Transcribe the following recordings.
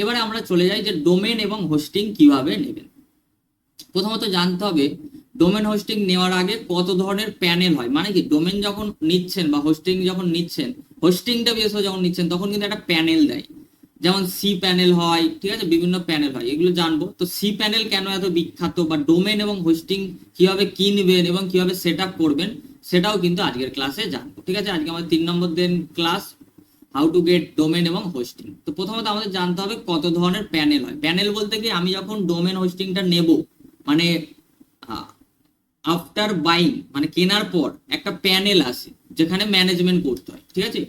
এবারে আমরা চলে যাই যে ডোমেন এবং হোস্টিং কিভাবে নেবেন। প্রথমত জানতে হবে ডোমেন হোস্টিং নেওয়ার আগে কত ধরনের প্যানেল হয়, মানে কি ডোমেন যখন নিচ্ছেন বা হোস্টিং যখন নিচ্ছেন, হোস্টিংটা বিশেষ যখন নিচ্ছেন তখন কিন্তু একটা প্যানেল দেয়, যেমন সি প্যানেল হয়, ঠিক আছে, বিভিন্ন প্যানেল হয়, এগুলো জানবো। তো সি প্যানেল কেন এত বিখ্যাত বা ডোমেন এবং হোস্টিং কিভাবে কিনবেন এবং কিভাবে সেট আপ করবেন সেটাও কিন্তু আজকের ক্লাসে জানবো, ঠিক আছে। আজকে আমাদের 3 নম্বর দিন class, how to get domain এবং হোস্টিং। তো প্রথমত আমাদের জানতে হবে কত ধরনের প্যানেল হয়। প্যানেল বলতে কি, আমি যখন ডোমেন হোস্টিংটা নেব, মানে আফটার বাইং মানে কেনার পর একটা প্যানেল আসে যেখানে ম্যানেজমেন্ট করতে হয়, ঠিক আছে,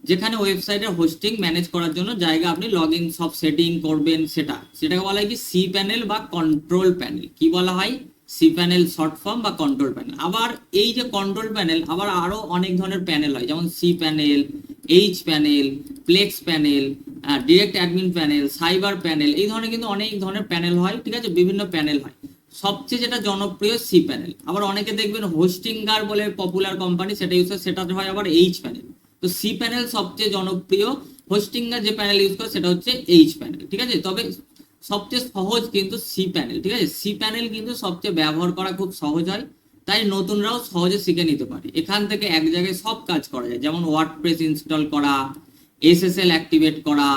যেখানে ওয়েবসাইটের হোস্টিং ম্যানেজ করার জন্য জায়গা আপনি লগ ইন সব সেটিং করবেন, সেটাকে বলা হয় কি সি প্যানেল বা কন্ট্রোল প্যানেল। কি বলা হয়? সি প্যানেল শর্ট ফর্ম বা কন্ট্রোল প্যানেল। আবার এই যে কন্ট্রোল প্যানেল, আবার আরো অনেক ধরনের প্যানেল হয়, যেমন C panel, H panel, Plesk panel, direct admin panel, cyber panel, এই ধরনের কিন্তু অনেক ধরনের প্যানেল হয়, ঠিক আছে, বিভিন্ন প্যানেল হয়। সবচেয়ে যেটা জনপ্রিয় সি প্যানেল। আবার অনেকে দেখবেন হোস্টিঙ্গার বলে পপুলার কোম্পানি সেটা ইউজ করে, সেটা হয় আবার এইচ প্যানেল। তো সি প্যানেল সবচেয়ে জনপ্রিয়, হোস্টিঙ্গার যে প্যানেল ইউজ করে সেটা হচ্ছে এইচ প্যানেল, ঠিক আছে। তবে সবচেয়ে সহজ কিন্তু সি প্যানেল, ঠিক আছে। সি প্যানেল কিন্তু সবচেয়ে ব্যবহার করা খুব সহজ হয়, তাই নতুনরাও সহজে শিখে নিতে পারে। এখান থেকে এক জায়গায় সব কাজ করা যায়, যেমন ওয়ার্ডপ্রেস ইনস্টল করা, এসএসএল অ্যাক্টিভেট করা,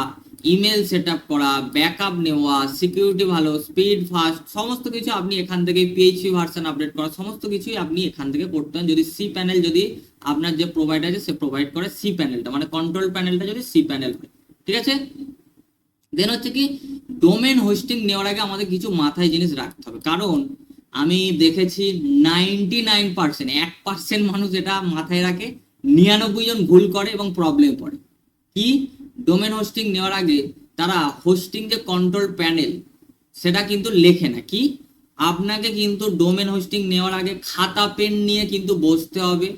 ইমেল সেট আপ করা, ব্যাকআপ নেওয়া, সিকিউরিটি ভালো, স্পিড ফাস্ট, সমস্ত কিছু আপনি এখান থেকে, পিএইচপি ভার্সন আপডেট করা, সমস্ত কিছুই আপনি এখান থেকে করতে পারেন যদি সি প্যানেল, যদি আপনার যে প্রোভাইডার আছে সে প্রোভাইড করে সি প্যানেলটা, মানে কন্ট্রোল প্যানেলটা যদি সি প্যানেল হয়, ঠিক আছে। দেন হচ্ছে কি, ডোমেন হোস্টিং নেওয়ার আগে আমাদের কিছু মাথায় জিনিস রাখতে হবে, কারণ আমি দেখেছি 99%, 1% মানুষ এটা মাথায় রাখে, 99 জন ভুল করে এবং প্রবলেম পড়ে। কি? ডোমেন হোস্টিং নেওয়ার আগে তারা হোস্টিং যে কন্ট্রোল প্যানেল সেটা কিন্তু লেখে না। কি? আপনাকে কিন্তু ডোমেন হোস্টিং নেওয়ার আগে খাতা পেন নিয়ে কিন্তু বসতে হবে,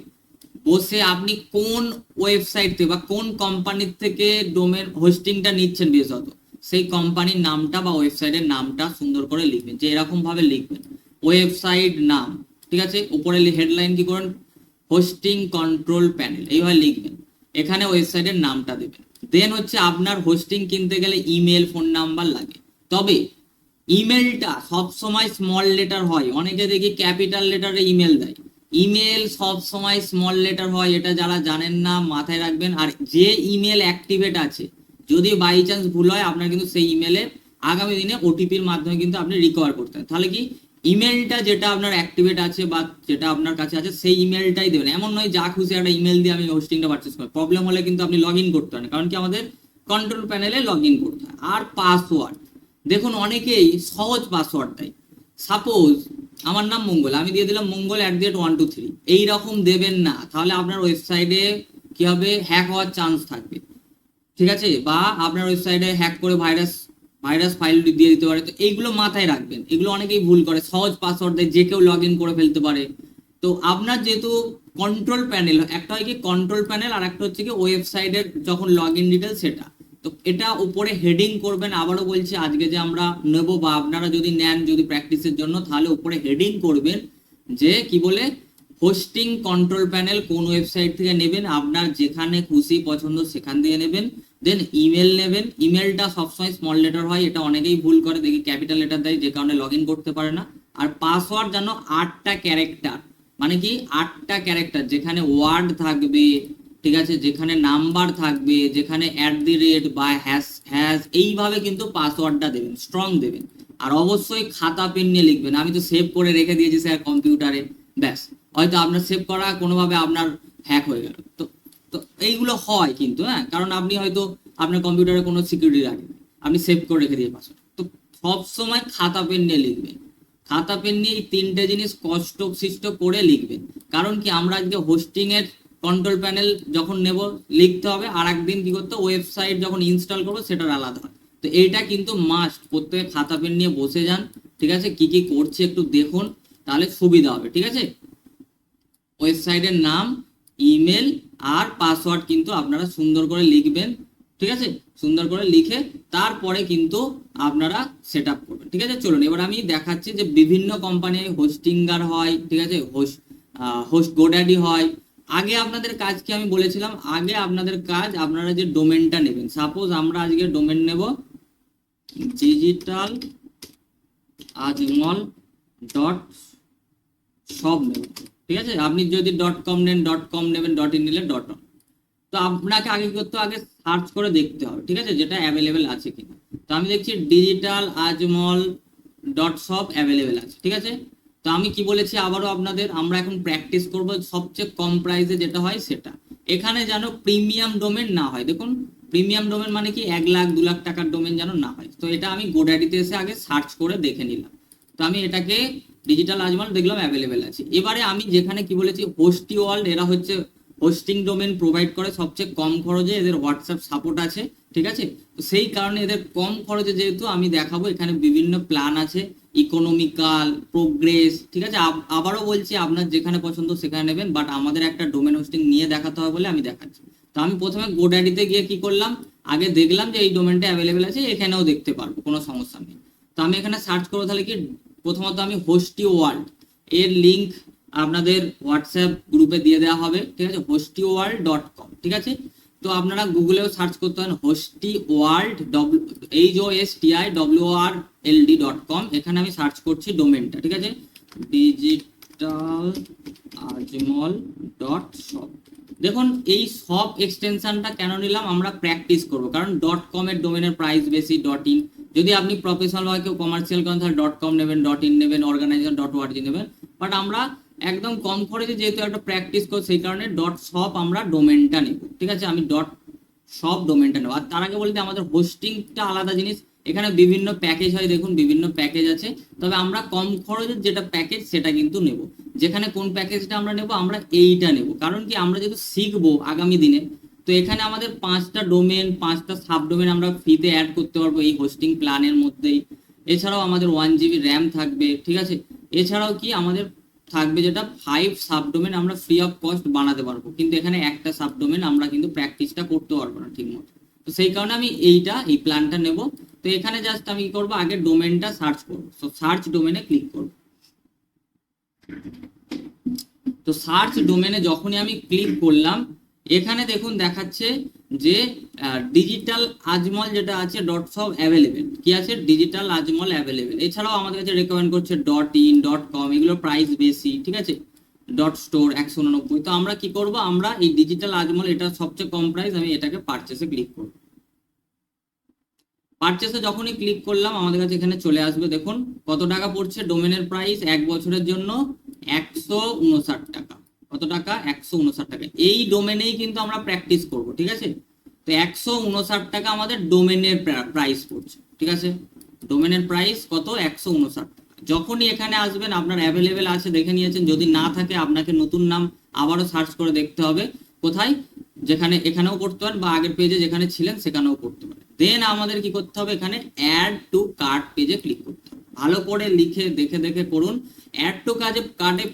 বসে আপনি কোন ওয়েবসাইট থেকে বা কোন কোম্পানির থেকে ডোমেন হোস্টিংটা নিচ্ছেন বিশেষত, সেই কোম্পানির নামটা বা ওয়েবসাইটের নামটা সুন্দর করে লিখবেন, যে এরকম ভাবে লিখবেন ওয়েবসাইট নাম, ঠিক আছে, উপরে হেডলাইন কি করেন, হোস্টিং কন্ট্রোল প্যানেল, এইভাবে লিখবেন, এখানে ওয়েবসাইটের নামটা দেবেন। দেন হচ্ছে আপনার হোস্টিং কিনতে গেলে ইমেল, ফোন নাম্বার লাগে, তবে ইমেলটা সব সময় স্মল লেটার হয়, অনেকে দেখি ক্যাপিটাল লেটারে ইমেল দেয়। ইমেল সব সময় স্মল লেটার হয়, এটা যারা জানেন না মাথায় রাখবেন। আর যে ইমেল অ্যাক্টিভেট আছে, যদি বাই চান্স ভুল হয়, আপনার কিন্তু সেই ইমেলে আগামী দিনে ওটিপির মাধ্যমে কিন্তু আপনি রিকভার করতে হয়। তাহলে কি, ইমেলটা যেটা আপনার অ্যাক্টিভেট আছে বা যেটা আপনার কাছে আছে সেই ইমেলটাই দেবেন। এমন নয় যা খুশি একটা ইমেল দিয়ে আমি হোস্টিংটা পারচেস করি, প্রবলেম হলে কিন্তু আপনি লগ ইন করতে পারেন, কারণ কি আমাদের কন্ট্রোল প্যানেলে লগ ইন করতে হয়। আর পাসওয়ার্ড, দেখুন অনেকেই সহজ পাসওয়ার্ড দেয়, সাপোজ আমার নাম মঙ্গল, আমি দিয়ে দিলাম মঙ্গল@123, এইরকম দেবেন না, তাহলে আপনার ওয়েবসাইটে কি হবে, হ্যাক হওয়ার চান্স থাকবে, ঠিক আছে, বা আপনার ওয়েবসাইটে হ্যাক করে ভাইরাস ভাইরাস ফাইল দিয়ে দিতে পারে। তো এইগুলো মাথায় রাখবেন, এগুলো অনেকেই ভুল করে, সহজ পাসওয়ার্ড দেয়, যে কেউ লগ ইন করে ফেলতে পারে। তো আপনার যেহেতু কন্ট্রোল প্যানেল, একটা হয় কি কন্ট্রোল প্যানেল, আর একটা হচ্ছে কি ওয়েবসাইটের যখন লগ ইন ডিটেল সেটা, তো এটা উপরে হেডিং করবেন। আবারও বলছি, আজকে যে আমরা নেব বা আপনারা যদি নেন যদি প্র্যাকটিসের জন্য, তাহলে উপরে হেডিং করবেন যে কি বলে, হোস্টিং কন্ট্রোল প্যানেল কোন ওয়েবসাইট থেকে নেবেন, আপনার যেখানে খুশি পছন্দ সেখান থেকে নেবেন। দেন ইমেল নেবেন, ইমেলটা সবসময় স্মল লেটার হয়, এটা অনেকেই ভুল করে, দেখি ক্যাপিটাল লেটার দেয়, যে কারণে লগ ইন করতে পারে না। আর পাসওয়ার্ড জানো 8টা ক্যারেক্টার, মানে কি 8টা ক্যারেক্টার, যেখানে ওয়ার্ড থাকবে, ঠিক আছে, যেখানে নাম্বার থাকবে, যেখানে @ বা হ্যাশ হ্যাশ, এইভাবে কিন্তু পাসওয়ার্ডটা দেবেন, স্ট্রং দেবেন। আর অবশ্যই খাতা পেন নিয়ে লিখবেন। আমি তো সেভ করে রেখে দিয়েছি স্যার কম্পিউটারে, ব্যাস, হয়তো আপনার সেভ করা কোনোভাবে আপনার হ্যাক হয়ে গেল, তো তো এইগুলো হয় কিন্তু, হ্যাঁ, কারণ আপনি হয়তো আপনার কম্পিউটারে কোনো সিকিউরিটি রাখেন, আপনি সেভ করে রেখে দিয়ে পাসওয়ার্ড। তো সব সময় খাতা পেন নিয়ে লিখবেন, খাতা পেন নিয়ে এই 3টে জিনিস কষ্ট সৃষ্ট করে লিখবেন। কারণ কি, আমরা আজকে হোস্টিং এর কন্ট্রোল প্যানেল যখন নেব লিখতে হবে, আর একদিন কি করতে, ওয়েবসাইট যখন ইনস্টল করবো সেটার আলাদা হয়। তো এইটা কিন্তু মাস্ট, প্রত্যেকে খাতা পেন নিয়ে বসে যান, ঠিক আছে, কি কি করছে একটু দেখুন, তাহলে সুবিধা হবে, ঠিক আছে। ওয়েবসাইটের নাম, ইমেল আর পাসওয়ার্ড কিন্তু আপনারা সুন্দর করে লিখবেন, ঠিক আছে, সুন্দর করে লিখে তারপরে কিন্তু আপনারা সেট আপ করবেন, ঠিক আছে। চলুন এবার আমি দেখাচ্ছি যে বিভিন্ন কোম্পানি হোস্টিঙ্গার হয়, ঠিক আছে, হোস্ট গোড্যাডি হয়। আগে আপনাদের কাজ কি আমি বলেছিলাম, আগে আপনাদের কাজ, আপনারা যে ডোমেনটা নেবেন, সাপোজ আমরা আজকে ডোমেন নেব ডিজিটাল আজমল ডট সব নেবেন, ঠিক আছে। আপনি যদি ডট কম নেন ডট কম নেবেন, ডট ইন নিলে ডট অন। তো আপনাকে আগে কি করতে হবে, আগে সার্চ করে দেখতে হবে, ঠিক আছে, যেটা অ্যাভেলেবেল আছে কিনা। তো আমি দেখছি ডিজিটাল আজমল ডট সব অ্যাভেলেবেল আছে, ঠিক আছে। তো আমি কি বলেছি আবারও আপনাদের, আমরা এখন প্র্যাকটিস করব সবচেয়ে কম প্রাইসে যেটা হয় সেটা। এখানে যেন প্রিমিয়াম ডোমেন না হয়, দেখুন প্রিমিয়াম ডোমেন মানে কি 1 লাখ 2 লাখ টাকার ডোমেন যেন না হয়। তো এটা আমি গোডাডিতে এসে আগে সার্চ করে দেখে নিলাম। তো আমি এটাকে ডিজিটাল আজমল দেখলাম অ্যাভেলেবেল আছে। এবারে আমি যেখানে কি বলেছি হোস্টি ওয়ার্ল্ড, এরা হচ্ছে হোস্টিং ডোমেন প্রোভাইড করে সবচেয়ে কম খরচে, এদের হোয়াটসঅ্যাপ সাপোর্ট আছে, ঠিক আছে। তো সেই কারণে এদের কম খরচে যেহেতু আমি দেখাবো, এখানে বিভিন্ন প্ল্যান আছে, ইকোনমিক্যাল, প্রোগ্রেস, ঠিক আছে। আবারও বলছি আপনার যেখানে পছন্দ সেখানে নেবেন, বাট আমাদের একটা ডোমেন হোস্টিং নিয়ে দেখাতে হবে বলে আমি দেখাচ্ছি। তো আমি প্রথমে গোডাডিতে গিয়ে কি করলাম, আগে দেখলাম যে এই ডোমেনটা অ্যাভেলেবেল আছে, এখানেও দেখতে পারবো, কোনো সমস্যা নেই। তো আমি এখানে সার্চ করবো, তাহলে কি প্রথমত আমি হোস্টি ওয়ার্ল্ড এর লিঙ্ক আপনাদের হোয়াটসঅ্যাপ গ্রুপে দিয়ে দেওয়া হবে, ঠিক আছে, hostyworld.com, ঠিক আছে। তো আপনারা গুগলেও সার্চ করতে পারেন hostyworld, HOSTIWORLD.com। এখানে আমি সার্চ করছি ডোমেনটা, ঠিক আছে, ডিজিটাল আজমল ডট শপ। দেখুন এই সব এক্সটেনশনটা কেন নিলাম, আমরা প্র্যাকটিস করব, কারণ ডট কম এর ডোমেনের প্রাইস বেশি, ডট ইন যদি আপনি প্রফেশনাল বা কেউ কমার্শিয়াল করেন তাহলে ডট কম নেবেন, ডট ইন নেবেন, অর্গানাইজেশন ডট ওআরজি নেবেন। বাট আমরা একদম কম খরচে যেহেতু একটা প্র্যাকটিস করি, সেই কারণে ডট শপ আমরা ডোমেনটা নেব, ঠিক আছে। আমি ডট শপ ডোমেনটা নেব। আর তার আগে বলতে আমাদের হোস্টিংটা আলাদা জিনিস, এখানে বিভিন্ন প্যাকেজ হয়, দেখুন বিভিন্ন প্যাকেজ আছে, তবে আমরা কম খরচের যেটা প্যাকেজ সেটা কিন্তু নেব। যেখানে কোন প্যাকেজটা আমরা নেব, আমরা এইটা নেব, কারণ কি আমরা যেহেতু শিখবো আগামী দিনে, তো এখানে আমাদের 5টা ডোমেন 5টা সাব ডোমেন আমরা ফ্রিতে অ্যাড করতে পারবো এই হোস্টিং প্ল্যানের মধ্যেই। এছাড়াও আমাদের 1 GB র্যাম থাকবে, ঠিক আছে। এছাড়াও কি আমাদের থাকবে যেটা 5 সাবডোমেন আমরা ফ্রি অফ কস্ট বানাতে পারবো, কিন্তু এখানে একটা সাবডোমেন আমরা কিন্তু প্র্যাকটিসটা করতে পারবো না ঠিক মতো। তো সেই কারণে আমি এই প্ল্যানটা নেব। তো এখানে জাস্ট আমি কি করবো, আগে ডোমেনটা সার্চ করবো, তো সার্চ ডোমেনে ক্লিক করবো। তো সার্চ ডোমেনে যখনই আমি ক্লিক করলাম, এখানে দেখুন দেখাচ্ছে যে ডিজিটাল আজমল যেটা আছে ডট সব অ্যাভেলেবেল, কি আছে ডিজিটাল আজমল অ্যাভেলেবেল। এছাড়াও আমাদের কাছে রেকমেন্ড করছে ডট ইন, ডট কম, এগুলো প্রাইস বেশি, ঠিক আছে, ডট স্টোর 189। তো আমরা কি করব, আমরা এই ডিজিটাল আজমল এটা সবচেয়ে কম প্রাইস, আমি এটাকে পারচেসে ক্লিক করব। পারচেসে যখনই ক্লিক করলাম আমাদের কাছে এখানে চলে আসবে, দেখুন কত টাকা পড়ছে ডোমেনের প্রাইস 1 বছরের জন্য 159 টাকা। কত টাকা, 159 টাকা। এই ডোমেনেই কিন্তু আমরা প্র্যাকটিস করব, ঠিক আছে। তো 159 টাকা আমাদের ডোমেনের প্রাইস পড়ছে, ঠিক আছে। ডোমেনের প্রাইস কত, 159 টাকা। যখনই এখানে আসবেন আপনার অ্যাভেলেবেল আছে দেখে নিয়েছেন, যদি না থাকে আপনাকে নতুন নাম আবারও সার্চ করে দেখতে হবে কোথায়, যেখানে এখানেও করতে পারেন বা আগের পেজে যেখানে ছিলেন সেখানেও করতে পারেন। দেন আমাদের কি করতে হবে, এখানে অ্যাড টু কার্ট পেজে ক্লিক করতে হবে। ভালো করে লিখে দেখে দেখে করুন। অ্যাড টু কার্টে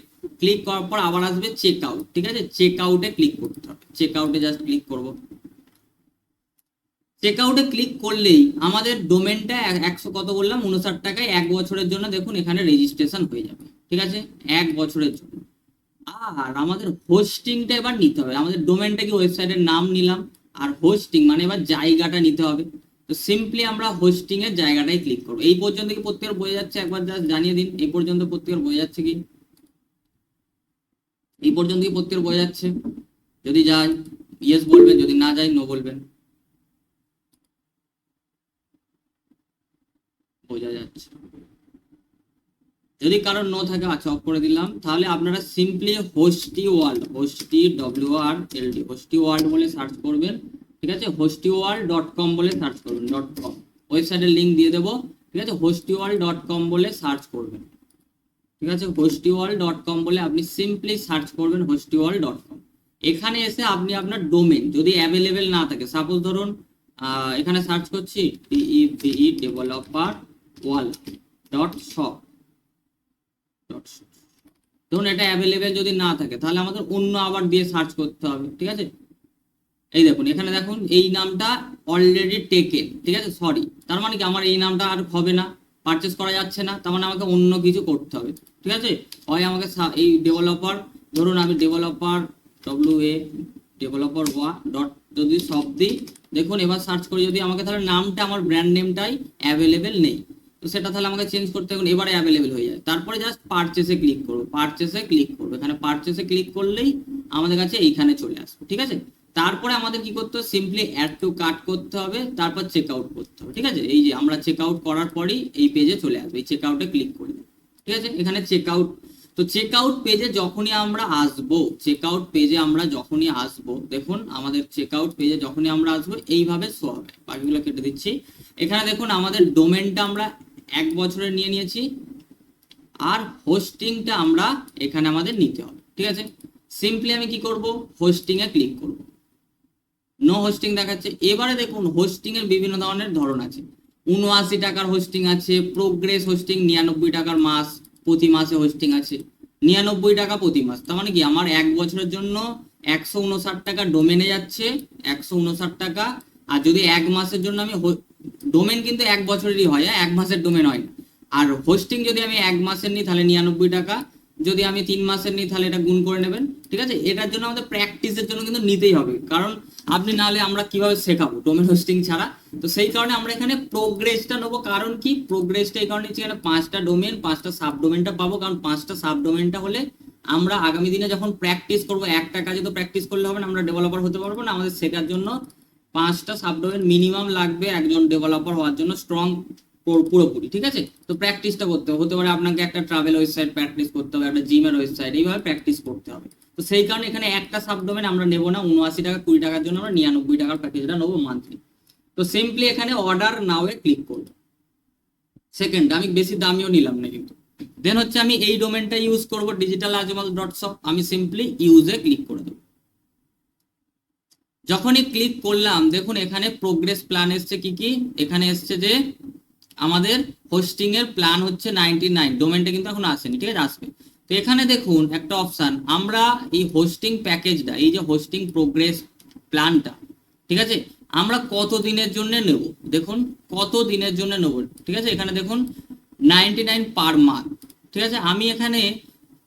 ক্লিক করার পর আবার আসবে চেক আউট, ঠিক আছে, চেক আউটে ক্লিক করতে হবে। চেক আউটে জাস্ট ক্লিক করব। চেক আউটে ক্লিক করলেই আমাদের ডোমেনটা 100 কত বললাম 59 টাকায় 1 বছরের জন্য দেখুন এখানে রেজিস্ট্রেশন হয়ে যাবে, ঠিক আছে, 1 বছরের জন্য। আর আমাদের হোস্টিংটা এবার নিতে হবে, আমাদের ডোমেনটা কি ওয়েবসাইটের নাম নিলাম, আর হোস্টিং মানে এবার জায়গাটা নিতে হবে। তো সিম্পলি আমরা হোস্টিং এর জায়গাটাই ক্লিক করবো। এই পর্যন্ত কি প্রত্যেকের বোঝা যাচ্ছে, একবার জাস্ট জানিয়ে দিন এই পর্যন্ত প্রত্যেকের বোঝা যাচ্ছে কি, এই পর্যন্ত কি প্রত্যেকের বোঝা যাচ্ছে? যদি যায় ইয়েস বলবেন, যদি না যায় নো বলবেন। বোঝা যাচ্ছে, যদি কারোর নো থাকে আচ্ছা অফ করে দিলাম। তাহলে আপনারা সিম্পলি হোস্টি ওয়ার্ল্ড, হোস্টি ওয়ার্ল্ড বলে সার্চ করবেন, ঠিক আছে, hostyworld.com বলে সার্চ করবেন, .com ওয়েবসাইটের লিঙ্ক দিয়ে দেবো, ঠিক আছে, hostyworld.com বলে সার্চ করবেন, ঠিক আছে, hostyworld.com বলে আপনি সিম্পলি সার্চ করবেন hostyworld.com। এখানে এসে আপনি আপনার ডোমেন যদি অ্যাভেলেবেল না থাকে, সাপোজ ধরুন এখানে সার্চ করছি developer world ডট শপ, ধরুন এটা অ্যাভেলেবেল যদি না থাকে তাহলে আমাদের অন্য আবার দিয়ে সার্চ করতে হবে, ঠিক আছে। এই দেখুন এখানে দেখুন এই নামটা অলরেডি টেকেন, ঠিক আছে, সরি, তার মানে কি আমার এই নামটা আর হবে না, পারচেস করা যাচ্ছে না, তার মানে আমাকে অন্য কিছু করতে হবে, ঠিক আছে। হয় আমাকে এই ডেভেলপার, ধরুন আমি ডেভেলপার ডব্লিউ এ ডেভেলপার ওয়া ডট যদি সব দিই, দেখুন এবার সার্চ করি যদি, আমাকে তাহলে নামটা আমার ব্র্যান্ড নেমটাই অ্যাভেলেবেল নেই, তো সেটা তাহলে আমাকে চেঞ্জ করতে হবে, এবারে অ্যাভেলেবেল হয়ে যায়। তারপরে জাস্ট পারচেসে ক্লিক করবো, পারচেসে ক্লিক করবো, এখানে পারচেসে ক্লিক করলেই আমাদের কাছে এইখানে চলে আসবে, ঠিক আছে। তারপরে আমাদের কি করতে হবে, সিম্পলি অ্যাড টু কার্ট করতে হবে, তারপর চেক আউট করতে হবে, ঠিক আছে। এই যে আমরা চেক আউট করার পরই এই পেজে চলে আসবে, এই চেক আউটে ক্লিক করবে, ঠিক আছে। এখানে চেক আউট, তো চেক আউট পেজে যখনই আমরা আসবো, চেক আউট পেজে আমরা যখনই আসবো, দেখুন আমাদের চেক আউট পেজে যখনই আমরা আসবো এইভাবে শো হবে। বাকিগুলো কেটে দিচ্ছি। এখানে দেখুন আমাদের ডোমেনটা আমরা 1 বছরের নিয়ে নিয়েছি, আর হোস্টিংটা আমরা এখানে আমাদের নিতে হবে, ঠিক আছে। সিম্পলি আমি কি করব, হোস্টিং এ ক্লিক করব, নো হোস্টিং দেখাচ্ছে। এবারে দেখুন হোস্টিং এর বিভিন্ন ধরনের ধরন আছে, 79 টাকার হোস্টিং আছে, প্রোগ্রেস হোস্টিং 99 টাকার মাস, প্রতি মাসে হোস্টিং আছে 99 টাকা প্রতি মাস। তার মানে কি আমার 1 বছরের জন্য 159 টাকা ডোমেনে যাচ্ছে, 159 টাকা। আর যদি 1 মাসের জন্য আমি, ডোমেন কিন্তু 1 বছরেরই হয়, 1 মাসের ডোমেন হয় না। আর হোস্টিং যদি আমি 1 মাসের নিই তাহলে 99 টাকা, যদি আমি 3 মাসের নিই তাহলে এটা গুণ করে নেবেন, ঠিক আছে। এটার জন্য আমাদের প্র্যাকটিসের জন্য কিন্তু নিতেই হবে, কারণ আপনি নাহলে আমরা কিভাবে শেখাবো ডোমেন হোস্টিং ছাড়া। তো সেই কারণে আমরা এখানে প্রোগ্রেসটা নেবো, কারণ কি প্রোগ্রেসটা এই কারণে এখানে 5টা ডোমেন, 5টা সাব ডোমেনটা পাবো, কারণ 5টা সাব ডোমেনটা হলে আমরা আগামী দিনে যখন প্র্যাকটিস করবো, একটা কাজে তো প্র্যাকটিস করলে হবে না, আমরা ডেভেলপার হতে পারবো না। আমাদের শেখার জন্য 5টা সাব ডোমেন মিনিমাম লাগবে একজন ডেভেলপার হওয়ার জন্য, স্ট্রং পুরোপুরি, ঠিক আছে। তো প্র্যাকটিসটা করতে হবে, হতে পারে আপনাকে একটা ট্রাভেল ওয়েবসাইট প্র্যাকটিস করতে হবে, একটা জিমের ওয়েবসাইট, এইভাবে প্র্যাকটিস করতে হবে। তো সেই কারণে এখানে একটা সাবডোমেন আমরা নেবো না, 79 টাকা, 20 টাকার জন্য আমরা 99 টাকার প্যাকেজটা নেবো মান্থলি। তো সিম্পলি এখানে অর্ডার নাও এ ক্লিক করবো। সেকেন্ড, আমি বেশি দামিও নিলাম না কিন্তু। দেন হচ্ছে আমি এই ডোমেনটা ইউজ করবো digitaljmal.shop, আমি সিম্পলি ইউজে ক্লিক করে দেবো। যখনই ক্লিক করলাম দেখুন এখানে প্রোগ্রেস প্ল্যান এসছে, কি কি এখানে এসছে যে আমাদের হোস্টিং এর প্ল্যান হচ্ছে 99, ডোমেনটা কিন্তু এখন আসেনি, ঠিক আছে, আসবে। তো এখানে দেখুন একটা অপশন, আমরা এই হোস্টিং প্যাকেজটা, এই যে হোস্টিং প্রোগ্রেস প্ল্যানটা, ঠিক আছে, আমরা কত দিনের জন্য নেব, দেখুন কত দিনের জন্য নেব, ঠিক আছে। এখানে দেখুন 99 পার মান্থ, ঠিক আছে। আমি এখানে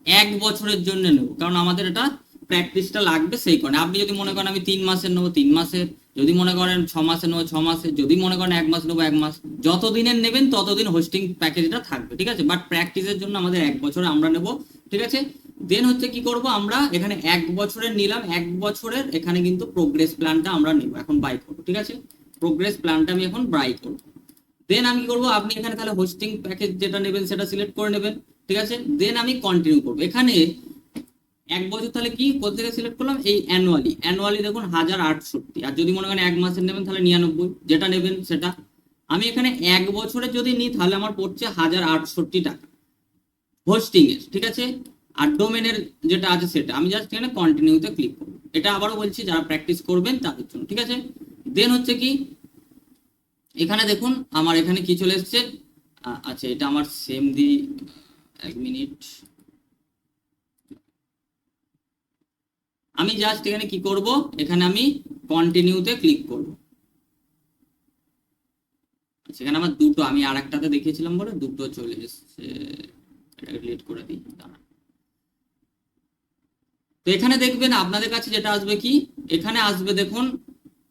1 বছরের জন্য নেব, কারণ আমাদের এটা প্র্যাকটিসটা লাগবে, সেই কারণে। আপনি যদি মনে করেন আমি 3 মাসের নেবো 3 মাসের, যদি মনে করেন 6 মাসের নেবো 6 মাসের, যদি মনে করেন 1 মাস নেবো 1 মাস, যত দিনের নেবেন ততদিন হোস্টিং প্যাকেজটা থাকবে, ঠিক আছে। বাট প্র্যাকটিসের জন্য আমাদের 1 বছরে আমরা নেব, ঠিক আছে। দেন হচ্ছে কি করব, আমরা এখানে 1 বছরের নিলাম, 1 বছরের এখানে কিন্তু প্রোগ্রেস প্ল্যানটা আমরা নেব, এখন বাই করবো, ঠিক আছে। প্রোগ্রেস প্ল্যানটা আমি এখন বাই করবো। দেন আমি কি করবো, আপনি এখানে তাহলে হোস্টিং প্যাকেজ যেটা নেবেন সেটা সিলেক্ট করে নেবেন, ঠিক আছে। দেন আমি কন্টিনিউ করবো। এখানে 1 বছর তাহলে কি কোথা থেকে সিলেক্ট করলাম, এই অ্যানুয়ালি দেখুন 1068, আর যদি মনে করেন 1 মাসের নেবেন তাহলে 99, যেটা নেবেন সেটা। আমি এখানে 1 বছরের যদি নিই তাহলে আমার পড়ছে 1068 টাকা হোস্টিং এর, ঠিক আছে। আর ডোমেনের যেটা আছে সেটা, আমি জাস্ট এখানে কন্টিনিউতে ক্লিক করবো। এটা আবারও বলছি যারা প্র্যাকটিস করবেন তাদের জন্য, ঠিক আছে। দেন হচ্ছে কি এখানে দেখুন আমার এখানে কি চলে এসছে, আচ্ছা এটা আমার সেম দি, 1 মিনিট, আমি জাস্ট এখানে কি করব, এখানে আমি কন্টিনিউতে ক্লিক করব। সেখানে আমার দুটো, আমি আর একটাতে দেখিয়েছিলাম বলে দুটো চলে এসছে, এটা ডিলিট করে দিই, দাঁড়ান। তো এখানে দেখবেন আপনাদের কাছে যেটা আসবে কি, এখানে আসবে দেখুন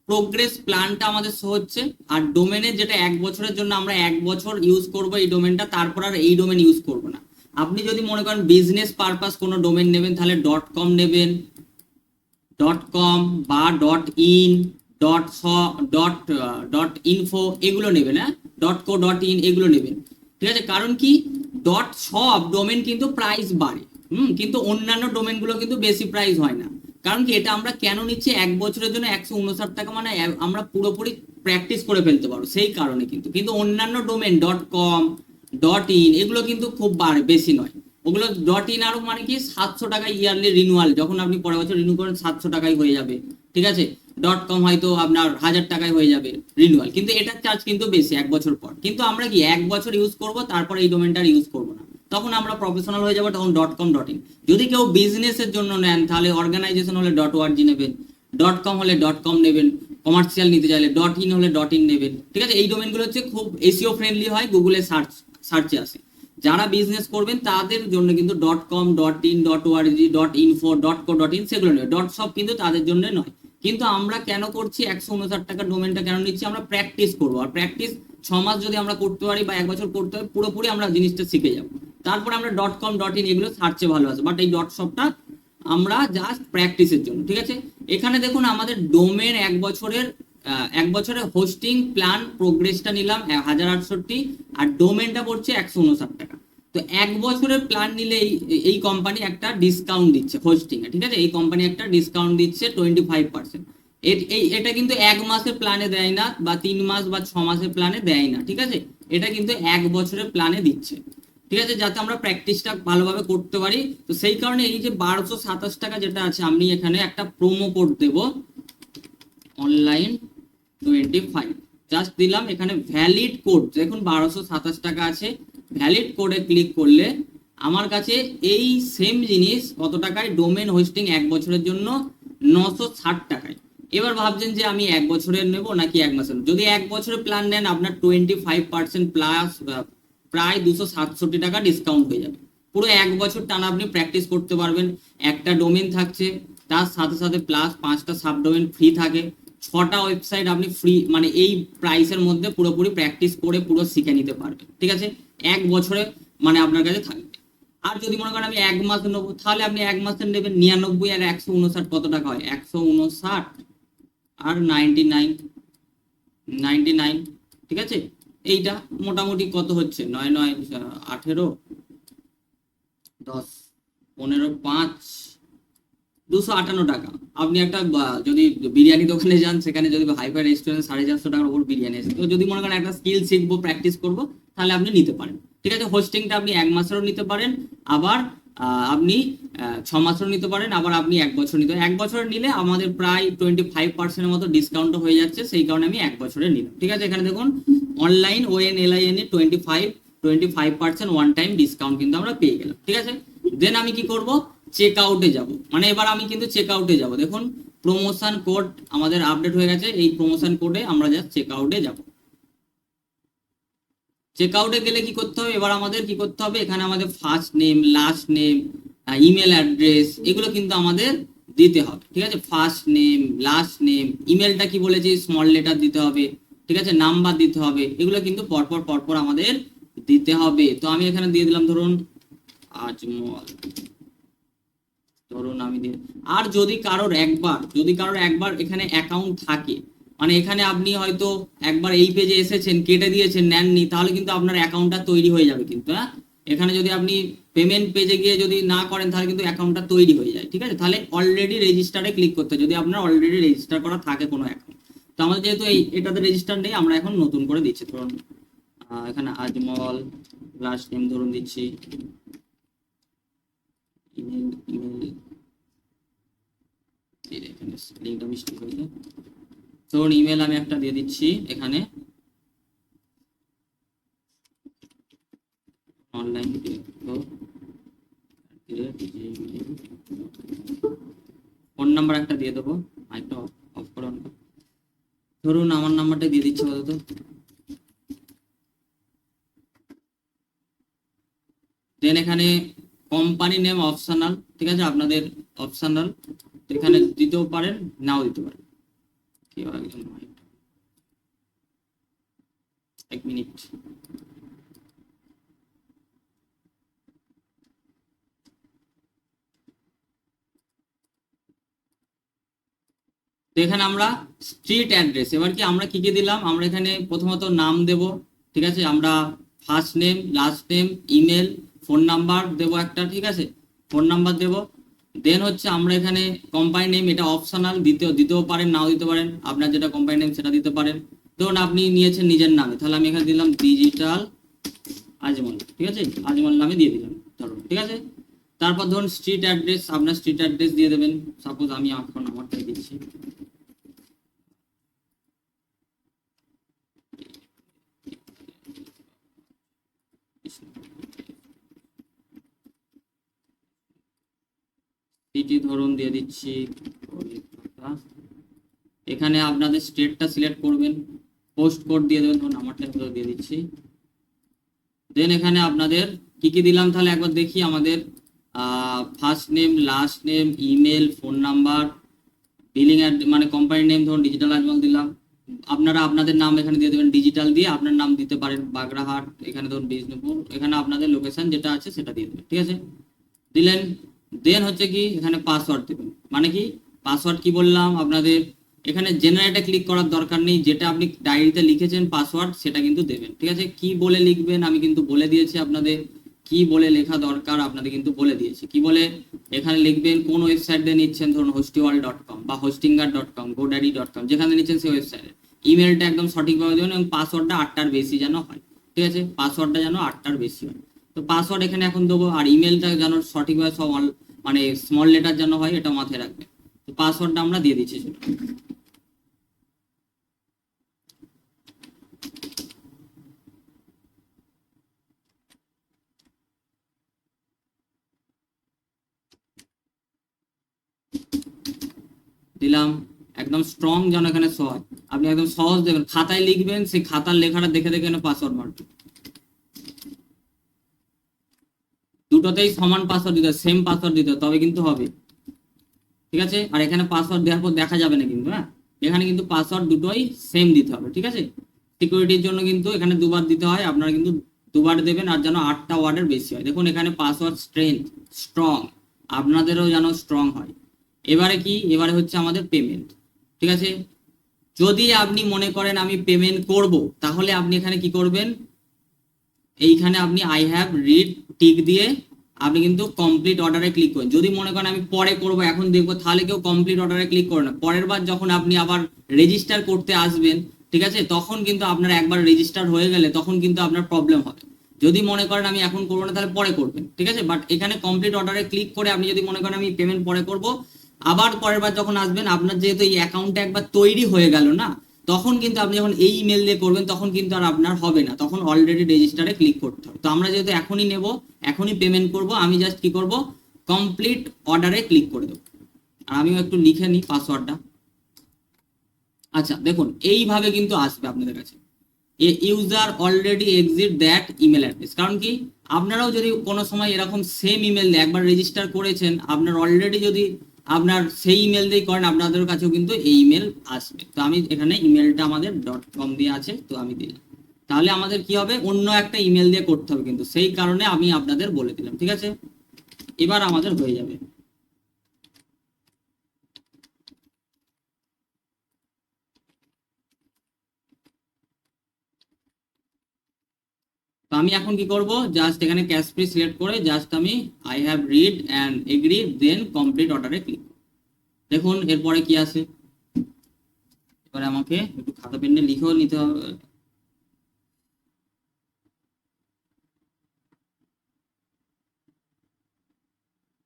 প্রোগ্রেস প্ল্যানটা আমাদের শো হচ্ছে, আর ডোমেনে যেটা 1 বছরের জন্য আমরা 1 বছর ইউজ করব এই ডোমেনটা, তারপর আর এই ডোমেন ইউজ করব না। আপনি যদি মনে করেন বিজনেস পারপাস কোনো ডোমেন নেবেন তাহলে .com নেবেন, .com বা .in, .info এগুলো নেবেন, হ্যাঁ, .co.in এগুলো নেবেন, ঠিক আছে। কারণ কি সব ডোমেন কিন্তু প্রাইস বাড়ে, কিন্তু অন্যান্য ডোমেনগুলো কিন্তু বেশি প্রাইস হয় না। কারণ কি এটা আমরা কেন নিচ্ছি, 1 বছরের জন্য 159 টাকা, মানে আমরা পুরোপুরি প্র্যাকটিস করে ফেলতে পারবো, সেই কারণে। কিন্তু অন্যান্য ডোমেন .com, .in এগুলো কিন্তু খুব বেশি নয়, ওগুলো .in আরো মানে কি 700 টাকা ইয়ারলি রিনিউয়াল, যখন আপনি পরের বছর রিনিউ করেন 700 টাকায় হয়ে যাবে, ঠিক আছে। .com হয়তো আপনার 1000 টাকায় হয়ে যাবে রিনিউয়াল, কিন্তু এটার চার্জ কিন্তু বেশি 1 বছর পর। কিন্তু আমরা কি 1 বছর ইউজ করব, তারপর এই ডোমেনটা ইউজ করব না, তখন আমরা প্রফেশনাল হয়ে যাবো, তখন .com, .in। যদি কেউ বিজনেসের জন্য নেন তাহলে অর্গানাইজেশন হলে .org নেবেন, .com হলে .com নেবেন, কমার্শিয়াল নিতে চাইলে .in হলে .in নেবেন, ঠিক আছে। এই ডোমেনগুলো হচ্ছে খুব এসইও ফ্রেন্ডলি হয়, গুগলে সার্চে আসে। যারা বিজনেস করবেন তাদের জন্য কিন্তু .com, .in, .org, .info, .co.in সেগুলো নয়, .shop কিন্তু তাদের জন্য নয়, কিন্তু আমরা কেন করছি 159 টাকা ডোমেনটা কেন নিচ্ছি? আমরা প্র্যাকটিস করবো, আর প্র্যাকটিস 6 মাস যদি আমরা করতে পারি বা 1 বছর করতে হয়, পুরোপুরি আমরা জিনিসটা শিখে যাবো। তারপরে আমরা .com.in এগুলো সার্চে ভালো আছে, বাট এই .shopটা আমরা জাস্ট প্র্যাকটিসের জন্য, ঠিক আছে। এখানে দেখুন আমাদের ডোমেন 1 বছরের হোস্টিং প্ল্যান প্রোগ্রেসটা নিলাম 1068, আর ডোমেনটা পড়ছে 159 টাকা। তো 1 বছরের প্ল্যান নিলে এই কোম্পানি একটা ডিসকাউন্ট দিচ্ছে হোস্টিং এ, ঠিক আছে। এই কোম্পানি একটা ডিসকাউন্ট দিচ্ছে 25%। এটা কিন্তু 1 মাসের প্ল্যানে দেয় না, বা 3 মাস বা 6 মাসের প্ল্যানে দেয় না, ঠিক আছে। এটা কিন্তু 1 বছরের প্ল্যানে দিচ্ছে, ঠিক আছে, যাতে আমরা প্র্যাকটিসটা ভালোভাবে করতে পারি। তো সেই কারণে এই যে 1227 টাকা যেটা আছে, আমি এখানে একটা প্রোমো কোড দেব, অনলাইন 25 জাস্ট দিলাম। এখানে ভ্যালিড কোড দেখুন 1227 টাকা আছে, ভ্যালিড কোডে ক্লিক করলে আমার কাছে এই সেম জিনিস কত টাকায়, ডোমেন হোস্টিং 1 বছরের জন্য 960 টাকায়। এবার ভাবছেন যে আমি 1 বছরের নেব নাকি 1 মাসের। যদি 1 বছরের প্ল্যান নেন আপনার 25% প্লাস প্রায় 267 টাকা ডিসকাউন্ট হয়ে যাবে। পুরো 1 বছর টানা আপনি প্র্যাকটিস করতে পারবেন। একটা ডোমেন থাকছে, তার সাথে সাথে প্লাস 5টা সাব ডোমেন ফ্রি থাকে, 6টা ওয়েবসাইট আপনি ফ্রি, মানে এই প্রাইসের মধ্যে পুরোপুরি প্র্যাকটিস করে পুরো শিখে নিতে পারবেন, ঠিক আছে। 1 বছরে মানে আপনার কাছে থাকবে। আর যদি মনে করেন আমি 1 মাস নেবো, তাহলে আপনি 1 মাসের নেবেন 99, আর 159 কত টাকা হয়, 159 আর 99, ঠিক আছে। এইটা মোটামুটি কত হচ্ছে, 9 9 18 10 15 5 258 টাকা। আপনি একটা যদি বিরিয়ানি দোকানে যান, সেখানে যদি হাইফাই রেস্টুরেন্ট 450 টাকার উপর বিরিয়ানি আছে, তো যদি মনে করেন একটা স্কিল শিখবো, প্র্যাকটিস করবো, তাহলে আপনি নিতে পারেন, ঠিক আছে। হোস্টিংটা আপনি 1 মাসেরও নিতে পারেন, আবার আপনি 6 মাসেরও নিতে পারেন, আবার আপনি 1 বছর নিতে পারেন। 1 বছর নিলে আমাদের প্রায় 25% মতো ডিসকাউন্ট হয়ে যাচ্ছে, সেই কারণে আমি 1 বছরে নিলাম, ঠিক আছে। এখানে দেখুন online ONLIN 25% one time discount কিন্তু আমরা পেয়ে গেলাম, ঠিক আছে। দেন আমি কি করব, চেক আউটে যাব, মানে এবার আমি কিন্তু চেক আউটে যাব। দেখুন প্রমোশন কোড আমাদের আপডেট হয়ে গেছে, এই প্রমোশন কোডে আমরা জাস্ট চেক আউটে যাব। চেক আউটে গেলে কি করতে হবে, এবার আমাদের কি করতে হবে, এখানে আমাদের first name, last name, email address, এগুলো কিন্তু আমাদের দিতে হবে, ঠিক আছে। ফার্স্ট নেম, লাস্ট নেম, ইমেলটা কি বলেছি স্মল লেটার দিতে হবে, ঠিক আছে, নাম্বার দিতে হবে, এগুলো কিন্তু পরপর পরপর আমাদের দিতে হবে। তো আমি এখানে দিয়ে দিলাম ধরুন আজমল, ধরুন আমি দিয়ে। আর যদি কারোর একবার এখানে অ্যাকাউন্ট থাকে, মানে এখানে আপনি হয়তো একবার এই পেজে এসেছেন, কেটে দিয়েছেন, নেননি, তাহলে কিন্তু আপনার অ্যাকাউন্টটা তৈরি হয়ে যাবে কিন্তু, হ্যাঁ। এখানে যদি আপনি পেমেন্ট পেজে গিয়ে যদি না করেন, তাহলে কিন্তু অ্যাকাউন্টটা তৈরি হয়ে যায়, ঠিক আছে। তাহলে অলরেডি রেজিস্টারে ক্লিক করতে, যদি আপনার অলরেডি রেজিস্টার করা থাকে কোনো অ্যাকাউন্ট। তো আমাদের যেহেতু এটাতে রেজিস্টার নেই, আমরা এখন নতুন করে দিচ্ছি। ধরুন এখানে আজমল, লাস্ট নেম ধরুন দিচ্ছি, ইমেল এখানে লিঙ্কটা মিস্টেক হয়েছে। ধরুন ইমেল আমি একটা দিয়ে দিচ্ছি এখানে, অনলাইন ফোন নাম্বার একটা দিয়ে দেবো, মাইকটা অফ করে অন। ধরুন আমার নাম্বারটা দিয়ে দিচ্ছি বলতো। দেন এখানে কোম্পানি নেম অপশনাল, ঠিক আছে, আপনাদের অপশনাল, এখানে দিতেও পারেন, নাও দিতে পারেন। এক মিনিট, তো এখানে আমরা স্ট্রিট অ্যাড্রেস, এবার কি আমরা কি কি দিলাম, আমরা এখানে প্রথমত নাম দেব, ঠিক আছে, আমরা first name, last name, email, phone number দেবো একটা, ঠিক আছে, ফোন নাম্বার দেবো। দেন হচ্ছে আমরা এখানে কোম্পানি নেম, এটা অপশনাল, দিতেও পারেন, নাও দিতে পারেন, আপনার যেটা কোম্পানি নেম সেটা দিতে পারেন। ধরুন আপনি নিয়েছেন নিজের নামে, তাহলে আমি এখানে দিলাম ডিজিটাল আজমল, ঠিক আছে, আজমল নামে দিয়ে দিলাম ধরুন, ঠিক আছে। তারপর ধরুন স্ট্রিট অ্যাড্রেস, আপনার স্ট্রিট অ্যাড্রেস দিয়ে দেবেন, সাপোজ আমি এখন আমারটাই দিচ্ছি। সিটি ধরুন দিয়ে দিচ্ছি কলকাতা। এখানে আপনাদের স্টেটটা সিলেক্ট করবেন, পোস্ট কোড দিয়ে দেবেন, ধরুন আমারটা দিয়ে দিচ্ছি। দেন এখানে আপনাদের কি কি দিলাম তাহলে একবার দেখি, আমাদের first name, last name, email, phone number, billing মানে কোম্পানির নেম ধরুন ডিজিটাল আজমল দিলাম, আপনারা আপনাদের নাম এখানে দিয়ে দেবেন, ডিজিটাল দিয়ে আপনার নাম দিতে পারেন বাগড়াহাট, এখানে ধরুন বিষ্ণুপুর, এখানে আপনাদের লোকেশন যেটা আছে সেটা দিয়ে দেবেন, ঠিক আছে, দিলেন। দেন হচ্ছে কি এখানে পাসওয়ার্ড দেবেন, মানে কি পাসওয়ার্ড কি বললাম আপনাদের, এখানে জেনারেটে ক্লিক করার দরকার নেই, যেটা আপনি ডায়েরিতে লিখেছেন পাসওয়ার্ড সেটা কিন্তু দেবেন, ঠিক আছে। কি বলে লিখবেন আমি কিন্তু বলে দিয়েছি আপনাদের, কি বলে লেখা দরকার আপনাদের কিন্তু বলে দিয়েছি, কি বলে এখানে লিখবেন কোন ওয়েবসাইট দিয়ে নিচ্ছেন, ধরুন hostiwall.com বা hostingar.com, godaddy.com, যেখানে নিচ্ছেন সেই ওয়েবসাইটে ইমেলটা একদম সঠিকভাবে দেবেন এবং পাসওয়ার্ডটা 8টার বেশি যেন হয়, ঠিক আছে, পাসওয়ার্ডটা যেন 8টার বেশি হয়। তো পাসওয়ার্ড এখানে এখন দেবো, আর ইমেলটা যেন সঠিকভাবে সব মানে স্মল লেটার যেন হয় এটা মাথায় রাখবেন। তো পাসওয়ার্ডটা আমরা দিয়ে দিচ্ছি। দিলাম, একদম স্ট্রং যেন এখানে শো হয়, আপনি একদম সহজ দেবেন, খাতায় লিখবেন, সেই খাতার লেখাটা দেখে দেখে পাসওয়ার্ড মারবেন, দুটোতেই সমান পাসওয়ার্ড দিতে, সেম পাসওয়ার্ড দিতে, তবে কিন্তু হবে, ঠিক আছে। আর এখানে পাসওয়ার্ড দেওয়ার পর দেখা যাবে না কিন্তু, হ্যাঁ, এখানে কিন্তু পাসওয়ার্ড দুটোই সেম দিতে হবে, ঠিক আছে। সিকিউরিটির জন্য কিন্তু এখানে দুবার দিতে হয়, আপনারা কিন্তু দুবার দেবেন, আর যেন 8টা ওয়ার্ডের বেশি হয়। দেখুন এখানে পাসওয়ার্ড স্ট্রেংথ স্ট্রং, আপনাদেরও যেন স্ট্রং হয়। এবারে কি, এবারে হচ্ছে আমাদের পেমেন্ট, ঠিক আছে। যদি আপনি মনে করেন আমি পেমেন্ট করব, তাহলে আপনি এখানে কি করবেন, এইখানে আপনি আই হ্যাভ রিড টিক দিয়ে আপনি কিন্তু কমপ্লিট অর্ডারে ক্লিক করেন। যদি মনে করেন আমি পরে করব এখন দেখবো, তাহলে কেউ কমপ্লিট অর্ডারে ক্লিক করে না, পরের বার যখন আপনি আবার রেজিস্টার করতে আসবেন, ঠিক আছে, তখন কিন্তু আপনার একবার রেজিস্টার হয়ে গেলে তখন কিন্তু আপনার প্রবলেম হবে। যদি মনে করেন আমি এখন করবো না তাহলে পরে করবেন, ঠিক আছে, বাট এখানে কমপ্লিট অর্ডারে ক্লিক করে আপনি যদি মনে করেন আমি পেমেন্ট পরে করব, আবার পরের বার যখন আসবেন আপনার যেহেতু এই অ্যাকাউন্টটা একবার তৈরি হয়ে গেল না, তখন কিন্তু আপনি যখন এই ইমেল দিয়ে করবেন তখন কিন্তু আর আপনার হবে না, তখন অলরেডি রেজিস্টারে ক্লিক করতে হবে। তো আমরা যেহেতু এখনই নেব, এখনই পেমেন্ট করব, আমি জাস্ট কি করব, কমপ্লিট অর্ডারে ক্লিক করে দেবো। আর আমিও একটু লিখে নিই পাসওয়ার্ডটা। আচ্ছা দেখুন এইভাবে কিন্তু আসবে আপনাদের কাছে, a user already exit that email address, কারণ কি আপনারাও যদি কোনো সময় এরকম সেম ইমেল দিয়ে একবার রেজিস্টার করেছেন, আপনার অলরেডি যদি আপনার সেই ইমেল দিয়ে করেন, আপনাদের কাছেও কিন্তু এই ইমেল আসবে। তো আমি এখানে ইমেলটা আমাদের .com দিয়ে আছে, তো আমি দিলাম, তাহলে আমাদের কি হবে, অন্য একটা ইমেল দিয়ে করতে হবে, কিন্তু সেই কারণে আমি আপনাদের বলে দিলাম, ঠিক আছে, এবার আমাদের হয়ে যাবে। তো আমি এখন কি করব, জাস্ট এখানে ক্যাশ ফ্রি সিলেক্ট করে জাস্ট আমি I have read and agree then complete অর্ডারে ক্লিক। দেখুন এরপরে কি আছে, এবারে আমাকে একটু খাতা পেনে লিখেও নিতে হবে।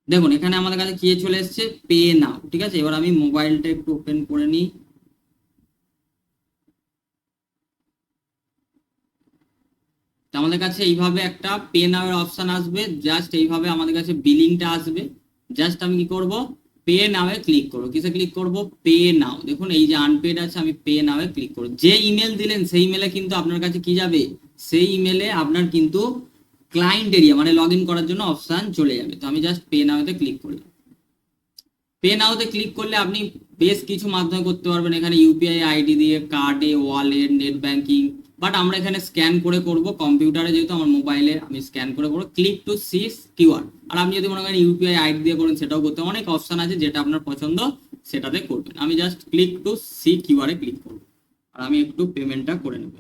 দেখুন এখানে আমাদের কাছে কি চলে এসেছে, পে নাও, ঠিক আছে। এবার আমি মোবাইলটা একটু ওপেন করে নিই। তো আমাদের কাছে এইভাবে একটা পে নাও এর অপশন আসবে, জাস্ট এইভাবে আমাদের কাছে বিলিংটা আসবে, জাস্ট আমি কি করব, পে নাও এ ক্লিক করবো, কিসে ক্লিক করব, পে নাও। দেখুন এই যে আনপেড আছে, আমি পে নাও এ ক্লিক করব, যে ইমেল দিলেন সেই ইমেলে কিন্তু আপনার কাছে কি যাবে, সেই ইমেলে আপনার কিন্তু ক্লায়েন্ট এরিয়া মানে লগ ইন করার জন্য অপশন চলে যাবে। তো আমি জাস্ট পে নাও তে ক্লিক করলাম। পে নাওতে ক্লিক করলে আপনি বেশ কিছু মাধ্যমে করতে পারবেন, এখানে ইউপিআই আইডি দিয়ে, কার্ডে, ওয়ালেট, নেট ব্যাংকিং, বাট আমরা এখানে স্ক্যান করে করব কম্পিউটারে, যেহেতু আমার মোবাইলে আমি স্ক্যান করে করবো, ক্লিক টু সি কিউআর। আর আপনি যদি মনে করেন ইউপিআই আইডি দিয়ে করেন সেটাও করতে, অনেক অপশন আছে, যেটা আপনার পছন্দ সেটাতে করবেন। আমি just click to see QR এ ক্লিক করবো, আর আমি একটু পেমেন্টটা করে নেব।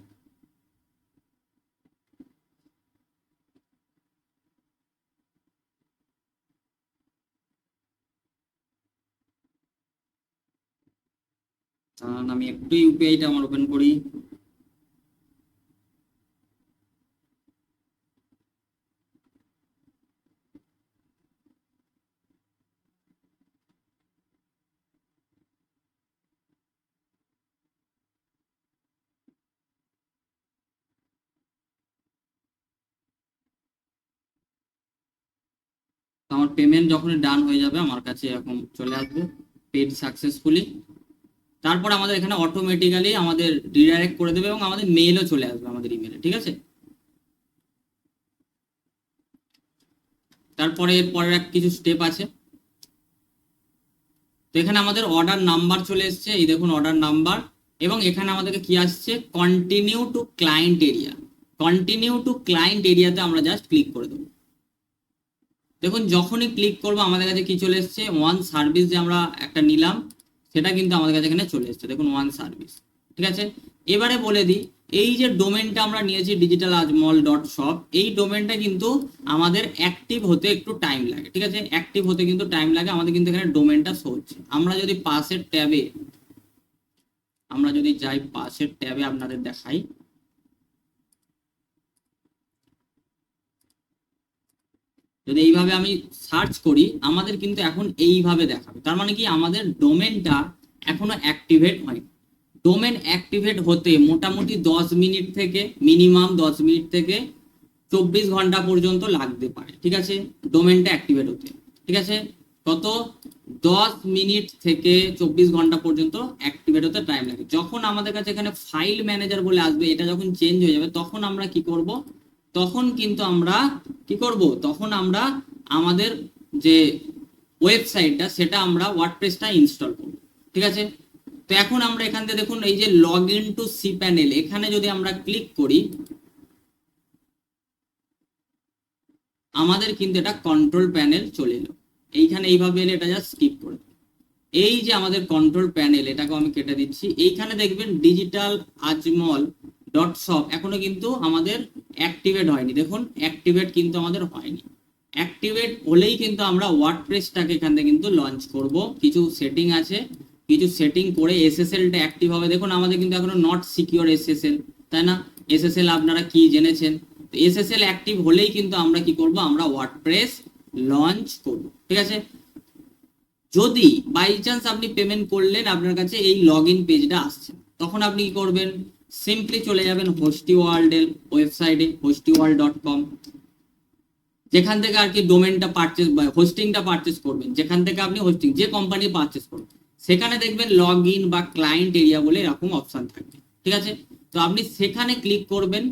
আমি একটু ইউপিআইটা আমার ওপেন করি। তো আমার পেমেন্ট যখনই ডান হয়ে যাবে আমার কাছে এখন চলে আসবে পেড সাকসেসফুলি। তারপর আমাদের এখানে অটোমেটিক্যালি আমাদের রিডাইরেক্ট করে দেবে এবং আমাদের মেইলও চলে আসবে আমাদের ইমেলে, ঠিক আছে। তারপরে এর পরের কিছু স্টেপ আছে। তো এখানে আমাদের অর্ডার নাম্বার চলে এসছে, এই দেখুন অর্ডার নাম্বার, এবং এখানে আমাদেরকে কি আসছে, continue to client area. Continue to client এরিয়াতে আমরা জাস্ট ক্লিক করে দেবো। দেখুন যখনই ক্লিক করবো আমাদের কাছে কি চলে এসছে, ওয়ান সার্ভিস যে আমরা একটা নিলাম সেটা কিন্তু আমাদের কাছে এখানে চলে এসছে, দেখুন ওয়ান সার্ভিস। ঠিক আছে, এবারে বলে দিই, এই যে ডোমেনটা আমরা নিয়েছি digitaljmall.shop, এই ডোমেনটা কিন্তু আমাদের অ্যাক্টিভ হতে একটু টাইম লাগে। ঠিক আছে, অ্যাক্টিভ হতে কিন্তু টাইম লাগে, আমাদের কিন্তু এখানে ডোমেনটা শো হচ্ছে। আমরা যদি পাশের ট্যাবে, আমরা যদি যাই পাশের ট্যাবে আপনাদের দেখাই, যদি এইভাবে আমি সার্চ করি আমাদের কিন্তু এখন এইভাবে দেখাবে, তার মানে কি আমাদের ডোমেনটা এখনো অ্যাক্টিভেট হয়নি। ডোমেন অ্যাক্টিভেট হতে মোটামুটি 10 মিনিট থেকে মিনিমাম 10 মিনিট থেকে 24 ঘন্টা পর্যন্ত লাগতে পারে। ঠিক আছে, ডোমেনটা অ্যাক্টিভেট হতে। ঠিক আছে, কত, 10 মিনিট থেকে 24 ঘন্টা পর্যন্ত অ্যাক্টিভেট হতে টাইম লাগে। যখন আমাদের কাছে এখানে ফাইল ম্যানেজার বলে আসবে, এটা যখন চেঞ্জ হয়ে যাবে তখন আমরা কি করব, তখন কিন্তু আমরা কি করব, তখন আমরা আমাদের যে ওয়েবসাইটটা সেটা আমরা ওয়ার্ডপ্রেসটা ইনস্টল করব। ঠিক আছে, তো এখন আমরা এখান থেকে দেখুন এই যে লগ ইন টু cPanel, এখানে যদি আমরা ক্লিক করি আমাদের কিন্তু এটা কন্ট্রোল প্যানেল চলে এলো। এইখানে এইভাবে এলে এটা জাস্ট স্কিপ করে, এই যে আমাদের কন্ট্রোল প্যানেল, এটাকে আমি কেটে দিচ্ছি। এইখানে দেখবেন digitaljmall.shop এখনো কিন্তু আমাদের অ্যাক্টিভেট হয়নি। দেখুন অ্যাক্টিভেট কিন্তু আমাদের হয়নি। অ্যাক্টিভেট হলেই কিন্তু আমরা ওয়ার্ডপ্রেসটাকে এখান থেকে কিন্তু লঞ্চ করব। কিছু সেটিং আছে, কিছু সেটিং করে এসএসএলটা অ্যাক্টিভ হবে। দেখুন আমাদের কিন্তু এখনো নট সিকিউর এসএসএল, তাই না? এসএসএল আপনারা কি জেনেছেন, তো এসএসএল অ্যাক্টিভ হলেই কিন্তু আমরা কি করব, আমরা ওয়ার্ডপ্রেস লঞ্চ করব। ঠিক আছে, যদি বাই চান্স আপনি পেমেন্ট করলেন আপনার কাছে এই লগ ইন পেজটা আসছে, তখন আপনি কি করবেন, সিম্পলি চলে যাবেন হোস্টি ওয়ার্ল্ডের ওয়েবসাইটে hostyworld.com, যেখান থেকে আর কি ডোমেনটা পারচেজ বা হোস্টিংটা পারচেজ করবেন, যেখান থেকে আপনি হোস্টিং যে কোম্পানি পারচেজ করবেন, সেখানে দেখবেন লগ ইন বা ক্লায়েন্ট এরিয়া বলে এরকম অপশন থাকবে। ঠিক আছে, তো আপনি সেখানে ক্লিক করবেন,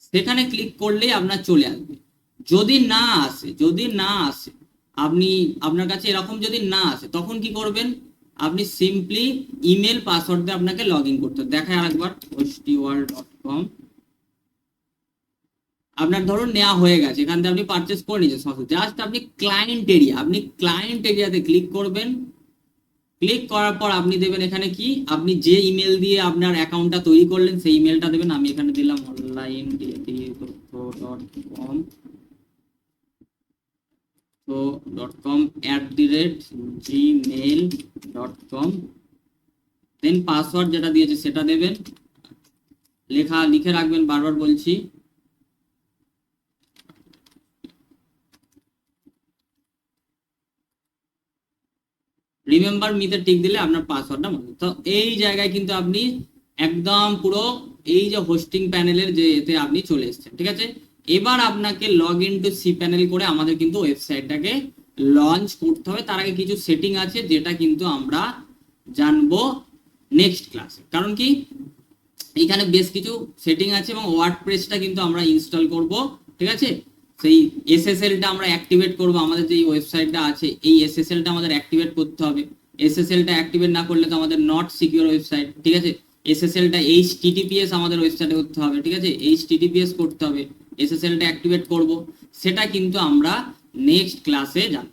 সেখানে ক্লিক করলেই আপনার চলে আসবে। যদি না আসে, যদি না আসে আপনি, আপনার কাছে এরকম যদি না আসে তখন কি করবেন, আপনি সিম্পলি ইমেল পাসওয়ার্ড দিয়ে আপনাকে লগ ইন করতে হবে। দেখায় আরেকবার, hostyworld.com, আপনার ধরুন নেওয়া হয়ে গেছে, এখান থেকে আপনি পারচেস করে নিয়েছেন সমস্ত, জাস্ট আপনি ক্লায়েন্ট এরিয়া, আপনি ক্লায়েন্ট এরিয়াতে ক্লিক করবেন। ক্লিক করার পর আপনি দেবেন এখানে কি, আপনি যে ইমেল দিয়ে আপনার অ্যাকাউন্টটা তৈরি করলেন সেই ইমেলটা দেবেন। আমি এখানে দিলাম online.com gmail.com, দেন পাসওয়ার্ড যেটা দিয়েছে সেটা দেবেন, লিখে রাখবেন, বারবার বলছি। রিমেম্বার মিতে টিক দিলে আপনার পাসওয়ার্ডটা মনে, তো এই জায়গায় কিন্তু আপনি একদম পুরো এই যে হোস্টিং প্যানেলের যে এতে আপনি চলে এসেছেন। ঠিক আছে, এবার আপনাকে লগ ইন টু cPanel করে আমাদের কিন্তু ওয়েবসাইটটাকে লঞ্চ করতে হবে। তার আগে কিছু সেটিং আছে যেটা কিন্তু আমরা জানবো নেক্সট ক্লাসে, কারণ কি এখানে বেশ কিছু সেটিং আছে এবং ওয়ার্ডপ্রেসটা কিন্তু আমরা ইনস্টল করব। ঠিক আছে, সেই এসএসএলটা আমরা অ্যাক্টিভেট করব, আমাদের যে ওয়েবসাইটটা আছে এই এসএসএলটা আমাদের অ্যাক্টিভেট করতে হবে। এসএসএলটা অ্যাক্টিভেট না করলে তো আমাদের নট সিকিউর ওয়েবসাইট। ঠিক আছে, এসএসএলটা HTTPS আমাদের ওয়েবসাইটে করতে হবে। ঠিক আছে, HTTPS করতে হবে, এসএসএলটা অ্যাক্টিভেট করব, সেটা কিন্তু আমরা নেক্সট ক্লাসে জানব।